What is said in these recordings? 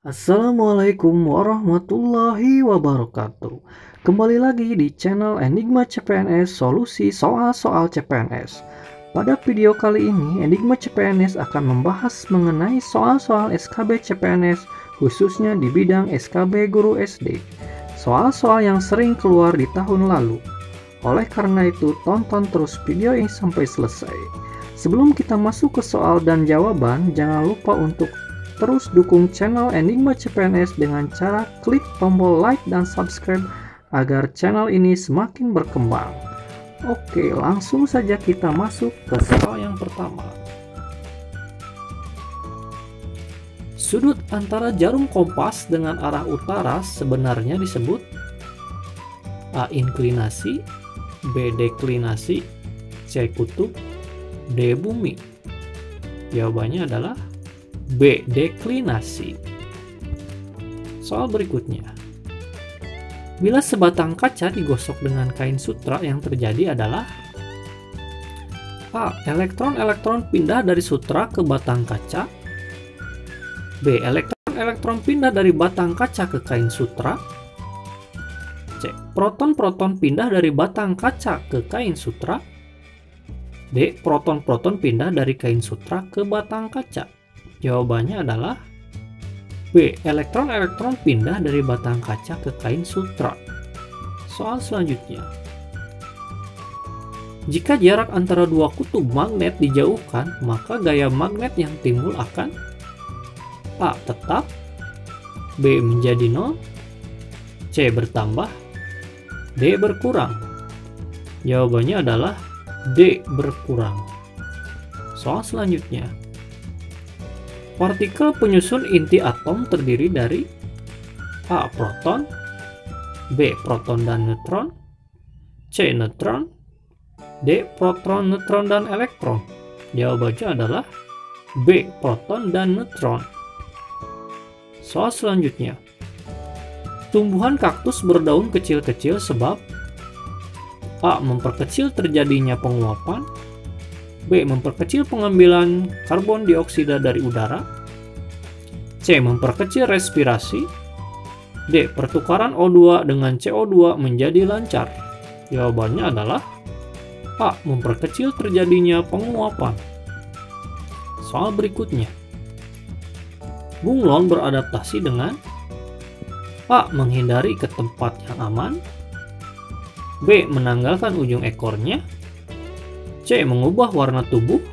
Assalamualaikum warahmatullahi wabarakatuh. Kembali lagi di channel Enigma CPNS, solusi soal-soal CPNS. Pada video kali ini, Enigma CPNS akan membahas mengenai soal-soal SKB CPNS, khususnya di bidang SKB Guru SD. Soal-soal yang sering keluar di tahun lalu. Oleh karena itu, tonton terus video ini sampai selesai. Sebelum kita masuk ke soal dan jawaban, jangan lupa untuk terus dukung channel Enigma CPNS dengan cara klik tombol like dan subscribe agar channel ini semakin berkembang. Oke, langsung saja kita masuk ke soal yang pertama. Sudut antara jarum kompas dengan arah utara sebenarnya disebut A. Inklinasi, B. Deklinasi, C. Kutub, D. Bumi. Jawabannya adalah B. Deklinasi. Soal berikutnya. Bila sebatang kaca digosok dengan kain sutra, yang terjadi adalah A. Elektron-elektron pindah dari sutra ke batang kaca. B. Elektron-elektron pindah dari batang kaca ke kain sutra. C. Proton-proton pindah dari batang kaca ke kain sutra. D. Proton-proton pindah dari kain sutra ke batang kaca. Jawabannya adalah B. Elektron-elektron pindah dari batang kaca ke kain sutra. Soal selanjutnya. Jika jarak antara dua kutub magnet dijauhkan, maka gaya magnet yang timbul akan A. Tetap, B. Menjadi nol, C. Bertambah, D. Berkurang. Jawabannya adalah D. Berkurang. Soal selanjutnya. Partikel penyusun inti atom terdiri dari A. Proton, B. Proton dan neutron, C. Neutron, D. Proton, neutron, dan elektron. Jawabannya adalah B. Proton dan neutron. Soal selanjutnya. Tumbuhan kaktus berdaun kecil-kecil sebab A. Memperkecil terjadinya penguapan, B. Memperkecil pengambilan karbon dioksida dari udara, C. Memperkecil respirasi, D. Pertukaran O2 dengan CO2 menjadi lancar. Jawabannya adalah A. Memperkecil terjadinya penguapan. Soal berikutnya. Bunglon beradaptasi dengan A. Menghindari ke tempat yang aman, B. Menanggalkan ujung ekornya, C. Mengubah warna tubuh,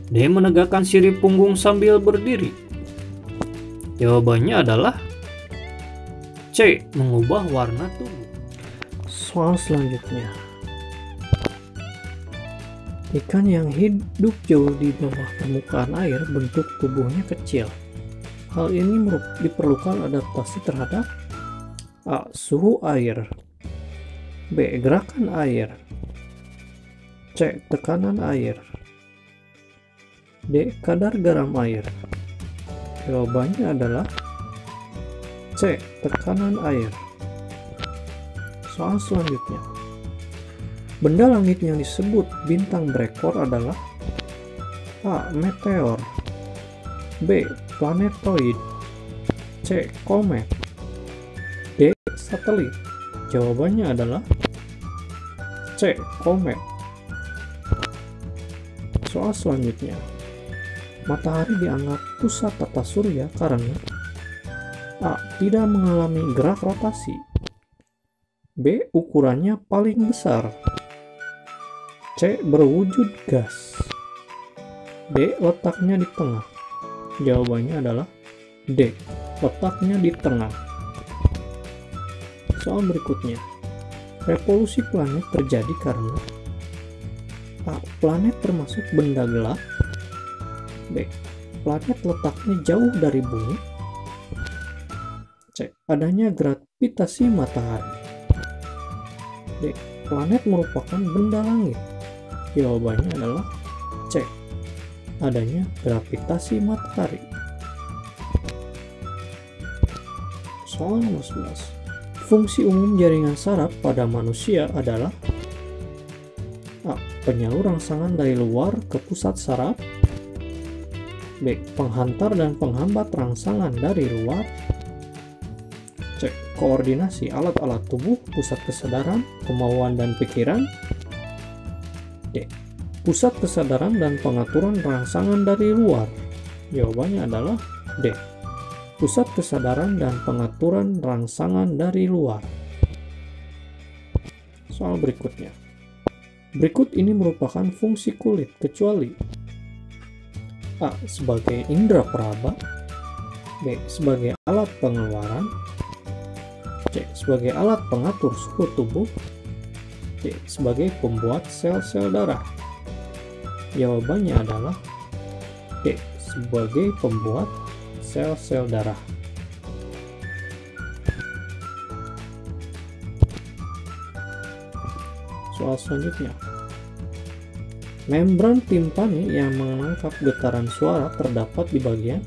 D. Menegakkan sirip punggung sambil berdiri. Jawabannya adalah C. Mengubah warna tubuh. Soal selanjutnya. Ikan yang hidup jauh di bawah permukaan air bentuk tubuhnya kecil. Hal ini diperlukan adaptasi terhadap A. Suhu air, B. Gerakan air, C. Tekanan air, D. Kadar garam air. Jawabannya adalah C. Tekanan air. Soal selanjutnya. Benda langit yang disebut bintang berekor adalah A. Meteor, B. Planetoid, C. Komet, D. Satelit. Jawabannya adalah C. Komet. Soal selanjutnya. Matahari dianggap pusat tata surya karena A. Tidak mengalami gerak rotasi, B. Ukurannya paling besar, C. Berwujud gas, D. Letaknya di tengah. Jawabannya adalah D. Letaknya di tengah. Soal berikutnya. Revolusi planet terjadi karena A. Planet termasuk benda gelap, B. Planet letaknya jauh dari bumi, C. Adanya gravitasi matahari, D. Planet merupakan benda langit. Jawabannya adalah C. Adanya gravitasi matahari. Soal nomor 11. Fungsi umum jaringan saraf pada manusia adalah A. Penyalur rangsangan dari luar ke pusat saraf, B. Penghantar dan penghambat rangsangan dari luar. C. Koordinasi alat-alat tubuh, pusat kesadaran, kemauan, dan pikiran. D. Pusat kesadaran dan pengaturan rangsangan dari luar. Jawabannya adalah D. Pusat kesadaran dan pengaturan rangsangan dari luar. Soal berikutnya. Berikut ini merupakan fungsi kulit kecuali A. Sebagai indera peraba, B. Sebagai alat pengeluaran, C. Sebagai alat pengatur suhu tubuh, D. Sebagai pembuat sel-sel darah. Jawabannya adalah D. Sebagai pembuat sel-sel darah. Soal selanjutnya. Membran timpani yang menangkap getaran suara terdapat di bagian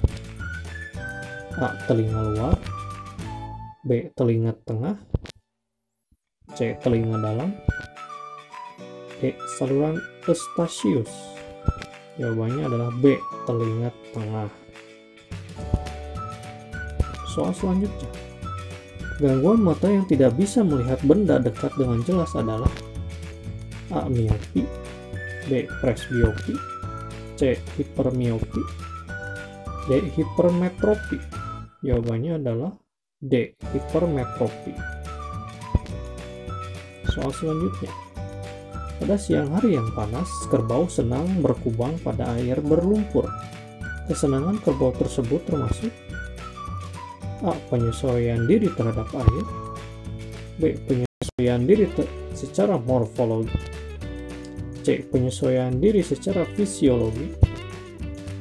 A. Telinga luar, B. Telinga tengah, C. Telinga dalam, D. Saluran eustachius. Jawabannya adalah B. Telinga tengah. Soal selanjutnya. Gangguan mata yang tidak bisa melihat benda dekat dengan jelas adalah A. Miopi, B. Presbiopi, C. Hipermiopi, D. Hipermetropi. Jawabannya adalah D. Hipermetropi. Soal selanjutnya. Pada siang hari yang panas, kerbau senang berkubang pada air berlumpur. Kesenangan kerbau tersebut termasuk A. Penyesuaian diri terhadap air, B. Penyesuaian diri secara morfologi, C. Penyesuaian diri secara fisiologi,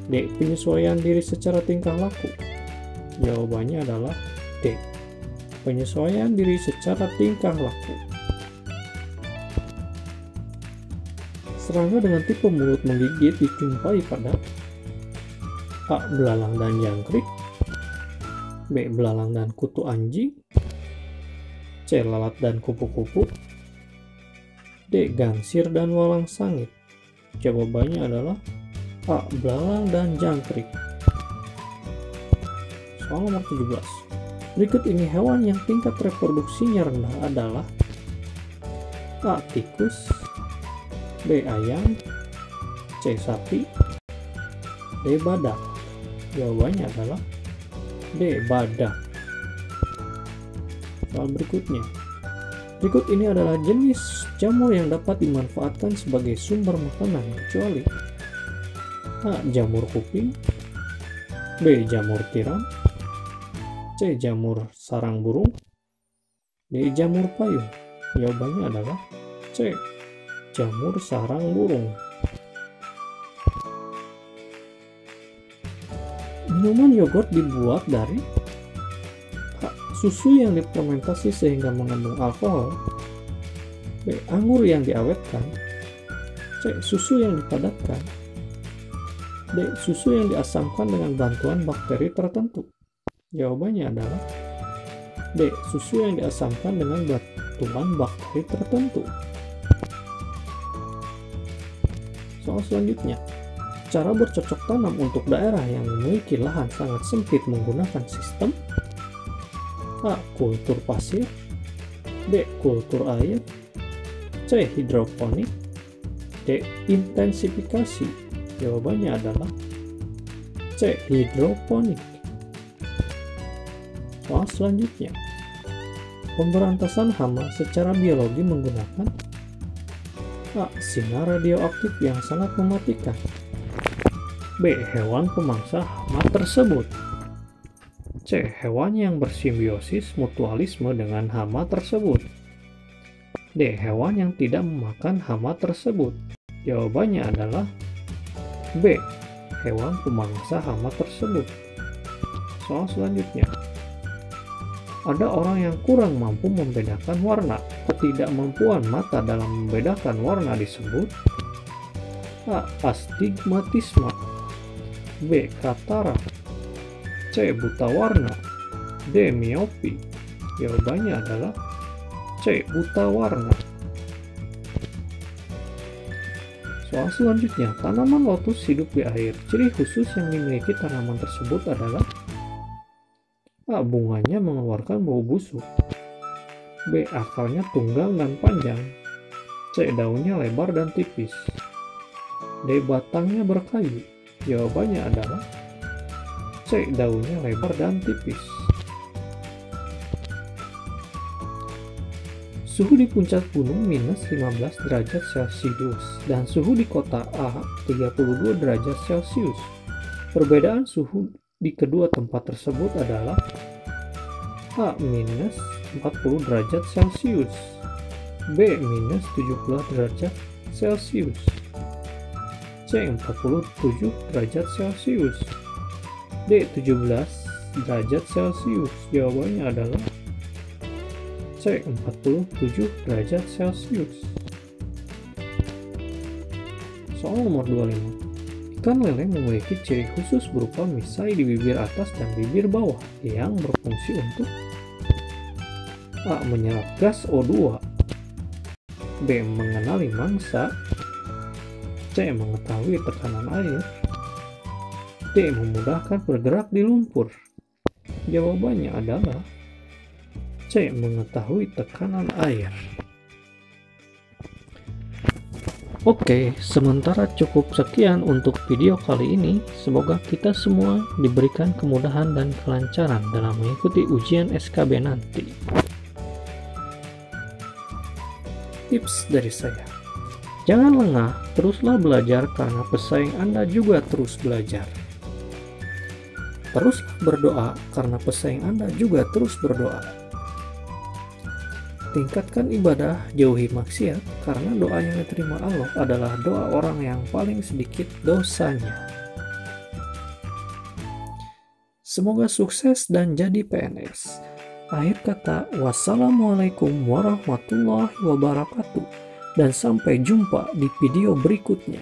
D. Penyesuaian diri secara tingkah laku. Jawabannya adalah D. Penyesuaian diri secara tingkah laku. Serangga dengan tipe mulut menggigit dijumpai pada A. Belalang dan jangkrik, B. Belalang dan kutu anjing, C. Lalat dan kupu-kupu, D. Gangsir dan walang sangit. Jawabannya adalah A. Belalang dan jangkrik. Soal nomor 17. Berikut ini hewan yang tingkat reproduksinya rendah adalah A. Tikus, B. Ayam, C. Sapi, D. Badak. Jawabannya adalah D. Badak. Soal berikutnya. Berikut ini adalah jenis jamur yang dapat dimanfaatkan sebagai sumber makanan kecuali A. Jamur kuping, B. Jamur tiram, C. Jamur sarang burung, D. Jamur payung. Jawabannya adalah C. Jamur sarang burung. Minuman yogurt dibuat dari A. Susu yang difermentasi sehingga mengandung alkohol, B. Anggur yang diawetkan, C. Susu yang dipadatkan, D. Susu yang diasamkan dengan bantuan bakteri tertentu. Jawabannya adalah D. Susu yang diasamkan dengan bantuan bakteri tertentu. Soal selanjutnya. Cara bercocok tanam untuk daerah yang memiliki lahan sangat sempit menggunakan sistem A. Kultur pasir, B. Kultur air, C. Hidroponik, D. Intensifikasi. Jawabannya adalah C. Hidroponik. Soal selanjutnya. Pemberantasan hama secara biologi menggunakan A. Sinar radioaktif yang sangat mematikan, B. Hewan pemangsa hama tersebut, C. Hewan yang bersimbiosis mutualisme dengan hama tersebut, D. Hewan yang tidak memakan hama tersebut. Jawabannya adalah B. Hewan pemangsa hama tersebut. Soal selanjutnya. Ada orang yang kurang mampu membedakan warna. Ketidakmampuan mata dalam membedakan warna disebut A. Astigmatisme, B. Katarak, C. Buta warna, D. Miopi. Jawabannya adalah C. Buta warna. Soal selanjutnya, tanaman lotus hidup di air. Ciri khusus yang dimiliki tanaman tersebut adalah A. Bunganya mengeluarkan bau busuk. B. Akarnya tunggal dan panjang. C. Daunnya lebar dan tipis. D. Batangnya berkayu. Jawabannya adalah C. Daunnya lebar dan tipis. Suhu di puncak gunung minus 15 derajat Celcius dan suhu di kota A 32 derajat Celcius. Perbedaan suhu di kedua tempat tersebut adalah A. Minus 40 derajat Celcius, B. Minus 17 derajat Celcius, C. 47 derajat Celcius, D. 17 derajat Celcius. Jawabannya adalah C. 47 derajat Celcius. Soal nomor 25. Ikan lele memiliki ciri khusus berupa misai di bibir atas dan bibir bawah yang berfungsi untuk A. Menyerap gas O2, B. Mengenali mangsa, C. Mengetahui tekanan air, D. Memudahkan bergerak di lumpur. Jawabannya adalah C. Mengetahui tekanan air. Oke, sementara cukup sekian untuk video kali ini. Semoga kita semua diberikan kemudahan dan kelancaran dalam mengikuti ujian SKB nanti. Tips dari saya, jangan lengah, teruslah belajar karena pesaing Anda juga terus belajar. Teruslah berdoa karena pesaing Anda juga terus berdoa. Tingkatkan ibadah, jauhi maksiat, karena doa yang diterima Allah adalah doa orang yang paling sedikit dosanya. Semoga sukses dan jadi PNS. Akhir kata, wassalamualaikum warahmatullahi wabarakatuh, dan sampai jumpa di video berikutnya.